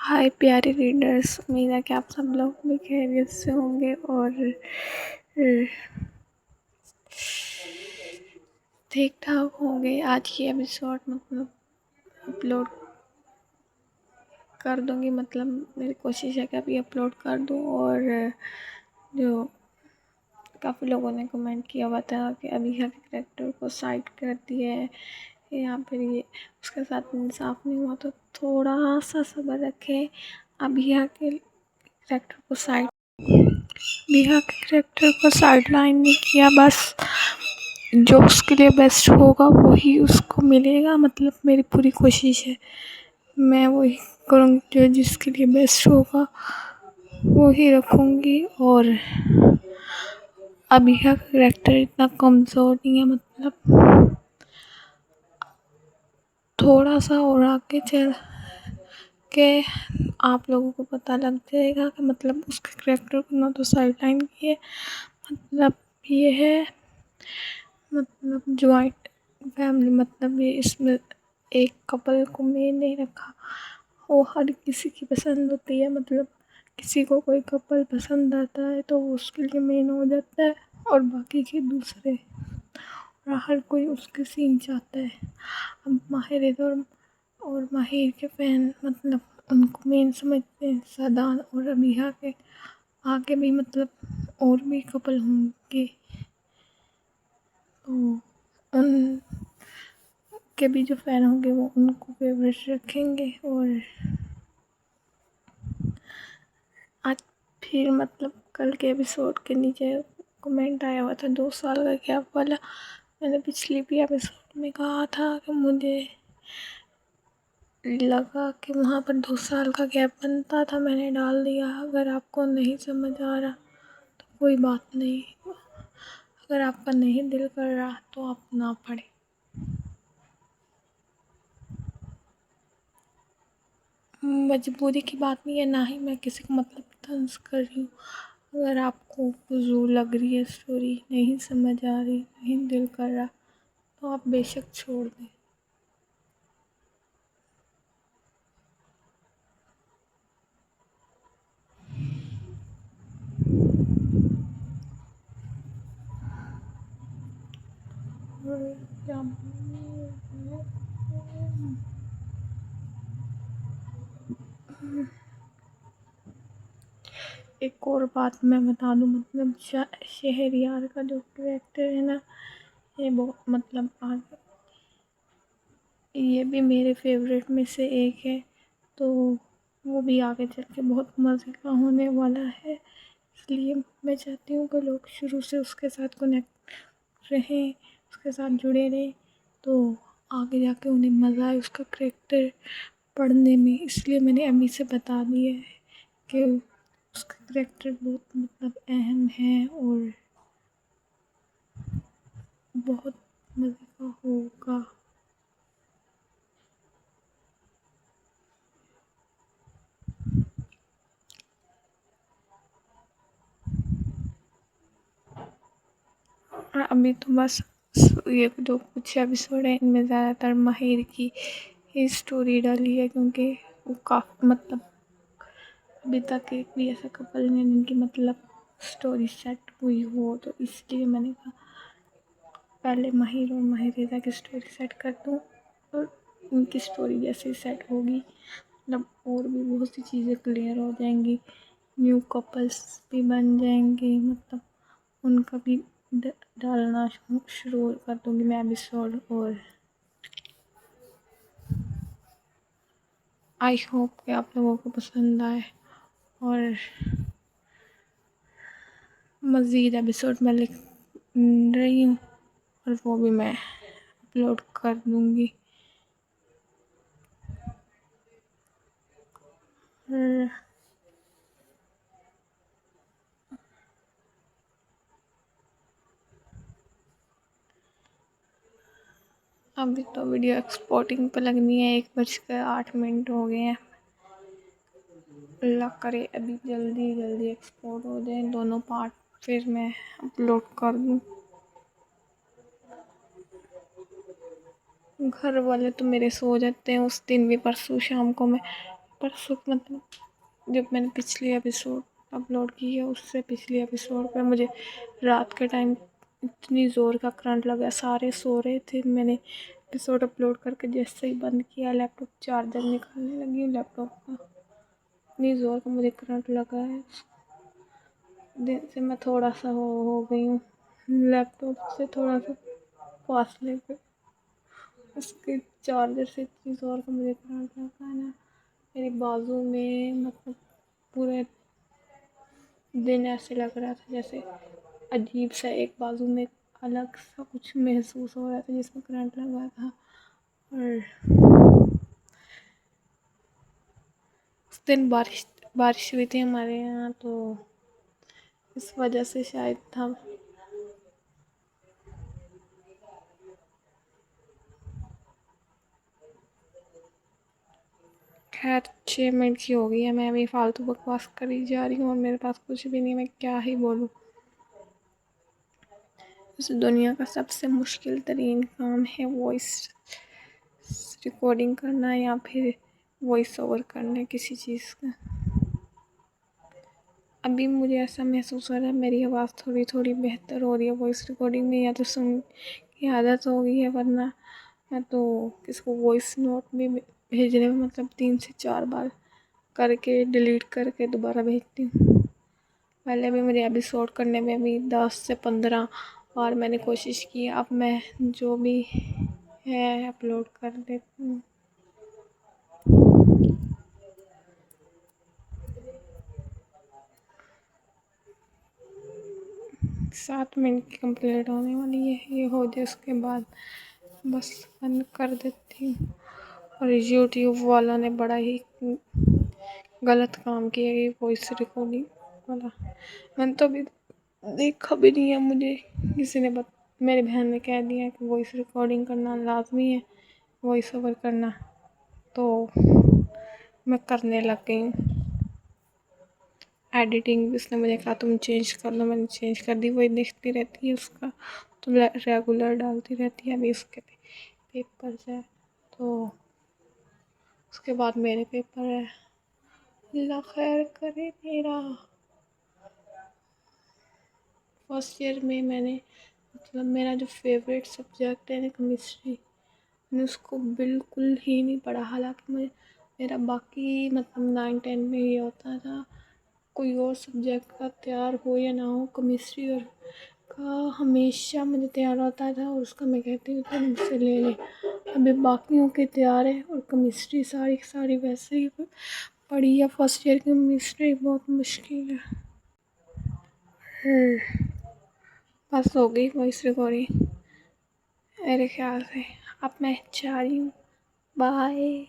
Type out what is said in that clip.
हाय प्यारे रीडर्स, उम्मीद है कि आप सब लोग भी खैरियत से होंगे और ठीक ठाक होंगे। आज की एपिसोड अपलोड कर दूंगी, मेरी कोशिश है कि अभी अपलोड कर दूं। और जो काफ़ी लोगों ने कमेंट किया हुआ था कि अभी हर करेक्टर को साइड कर दिया है या फिर ये उसके साथ इंसाफ नहीं हुआ, तो थोड़ा सा सब्र रखें। अभी के करेक्टर को साइड बिहा के करेक्टर को साइडलाइन नहीं किया, बस जो उसके लिए बेस्ट होगा वही उसको मिलेगा। मेरी पूरी कोशिश है, मैं वही करूँगी जो जिसके लिए बेस्ट होगा वही रखूँगी। और अभी का करेक्टर इतना कमज़ोर नहीं है, थोड़ा सा और आगे चल के आप लोगों को पता लग जाएगा कि उसके करेक्टर को ना तो साइडलाइन किए, ये है जॉइंट फैमिली, ये इसमें एक कपल को मेन नहीं रखा। वो हर किसी की पसंद होती है, किसी को कोई कपल पसंद आता है तो वो उसके लिए मेन हो जाता है और बाकी के दूसरे, और हर कोई उसके सीन चाहता है। अब माहिर और माहिर के फैन उनको मेन समझते हैं। सादान और अबीहा के आगे भी और भी कपल होंगे तो उन के भी जो फ़ैन होंगे वो उनको फेवरेट रखेंगे। और आज फिर कल के एपिसोड के नीचे कमेंट आया हुआ था 2 साल का गैप वाला। मैंने पिछली भी एपिसोड में कहा था कि मुझे लगा कि वहाँ पर 2 साल का गैप बनता था, मैंने डाल दिया। अगर आपको नहीं समझ आ रहा तो कोई बात नहीं, अगर आपका नहीं दिल कर रहा तो आप ना पढ़ें। मजबूरी की बात नहीं है, ना ही मैं किसी को तंज कर रही हूँ। अगर आपको फजूल लग रही है स्टोरी, नहीं समझ आ रही, नहीं दिल कर रहा तो आप बेशक छोड़ दें। एक और बात मैं बता दूँ, शहरयार का जो कैरेक्टर है ना, ये बहुत ये भी मेरे फेवरेट में से एक है, तो वो भी आगे चल के बहुत मज़े का होने वाला है। इसलिए मैं चाहती हूँ कि लोग शुरू से उसके साथ कनेक्ट रहें, उसके साथ जुड़े रहें, तो आगे जाके उन्हें मज़ा आए उसका कैरेक्टर पढ़ने में। इसलिए मैंने अम्मी से बता दिया है कि उसका कैरेक्टर बहुत अहम है और बहुत मज़े का होगा। और अभी तो बस ये जो कुछ एपिसोड है इनमें ज़्यादातर माहिर की ही स्टोरी डाली है, क्योंकि वो काफ़ी अभी तक एक भी ऐसा कपल नहीं जिनकी स्टोरी सेट हुई हो, तो इसलिए मैंने कहा पहले माहिर और माहिरा की स्टोरी सेट कर दूँ और उनकी स्टोरी जैसे सेट होगी और भी बहुत सी चीज़ें क्लियर हो जाएंगी, न्यू कपल्स भी बन जाएंगे, उनका भी डालना शुरू कर दूँगी मैं एपिसोड। और आई होप कि आप लोगों को पसंद आए और मज़ीद एपिसोड मैं लिख रही हूँ और वो भी मैं अपलोड कर दूँगी। अभी तो वीडियो एक्सपोर्टिंग पे लगनी है, 1:08 हो गए हैं। अल्लाह करे अभी जल्दी जल्दी एक्सपोर्ट हो जाए दोनों पार्ट, फिर मैं अपलोड कर दूँ। घर वाले तो मेरे सो जाते हैं उस दिन भी, परसों शाम को मैं परसों मतलब जब मैंने पिछली एपिसोड अपलोड की है उससे पिछली एपिसोड पे मुझे रात के टाइम इतनी ज़ोर का करंट लगा, सारे सो रहे थे। मैंने एपिसोड अपलोड करके जैसे ही बंद किया लैपटॉप चार्जर निकालने लगी लैपटॉप का, इतनी ज़ोर का मुझे करंट लगा है। दिन से मैं थोड़ा सा हो गई हूँ लैपटॉप से थोड़ा सा फासले पे, उसके चार्जर से इतनी ज़ोर का मुझे करंट लगा है ना, मेरे बाजू में मतलब पूरे दिन ऐसे लग रहा था जैसे अजीब सा एक बाजू में अलग सा कुछ महसूस हो रहा था जिसमें करंट लगा था। और उस दिन बारिश हुई थी हमारे यहाँ, तो इस वजह से शायद था। खैर 6 मिनट की हो गई है, मैं अभी फालतू बकवास करी जा रही हूँ और मेरे पास कुछ भी नहीं, मैं क्या ही बोलूँ। इस दुनिया का सबसे मुश्किल तरीन काम है वॉइस रिकॉर्डिंग करना या फिर वॉइस ओवर करना किसी चीज़ का। अभी मुझे ऐसा महसूस हो रहा है मेरी आवाज़ थोड़ी थोड़ी बेहतर हो रही है वॉइस रिकॉर्डिंग में, या तो सुन की आदत हो गई है, वरना मैं तो किसको वॉइस नोट भी भेजने में मतलब 3 से 4 बार करके डिलीट करके दोबारा भेजती हूँ। पहले भी मुझे एपिसोड करने में भी 10 से 15 बार मैंने कोशिश की, अब मैं जो भी है अपलोड कर देती हूँ। 7 मिनट की कंप्लीट होने वाली है, ये हो जाए उसके बाद बस बंद कर देती हूँ। और यूट्यूब वालों ने बड़ा ही गलत काम किया है वॉइस रिकॉर्डिंग वाला। मैंने तो अभी देखा भी नहीं है, मुझे किसी ने मेरी बहन ने कह दिया कि वॉइस रिकॉर्डिंग करना लाजमी है, वॉइस ओवर करना, तो मैं करने लग गई हूँ। एडिटिंग भी उसने मुझे कहा तुम चेंज कर लो, मैंने चेंज कर दी, वही देखती रहती है उसका, तो रेगुलर डालती रहती है। अभी उसके पेपर है तो उसके बाद मेरे पेपर है, अल्लाह खैर करे मेरा। फर्स्ट ईयर में मैंने मतलब मेरा जो फेवरेट सब्जेक्ट है ना केमिस्ट्री, मैंने उसको बिल्कुल ही नहीं पढ़ा। हालांकि मेरा बाकी मतलब 9-10 में ये होता था कोई और सब्जेक्ट का तैयार हो या ना हो, केमिस्ट्री और का हमेशा मुझे तैयार होता था और उसका मैं कहती हूँ तो मुझसे ले ले। अभी बाकियों के तैयार है और केमिस्ट्री सारी सारी वैसे ही पढ़ी है। फर्स्ट ईयर की केमिस्ट्री बहुत मुश्किल है। बस हो गई वॉइस रिकॉर्डिंग मेरे ख्याल से, अब मैं जा रही हूँ, बाय।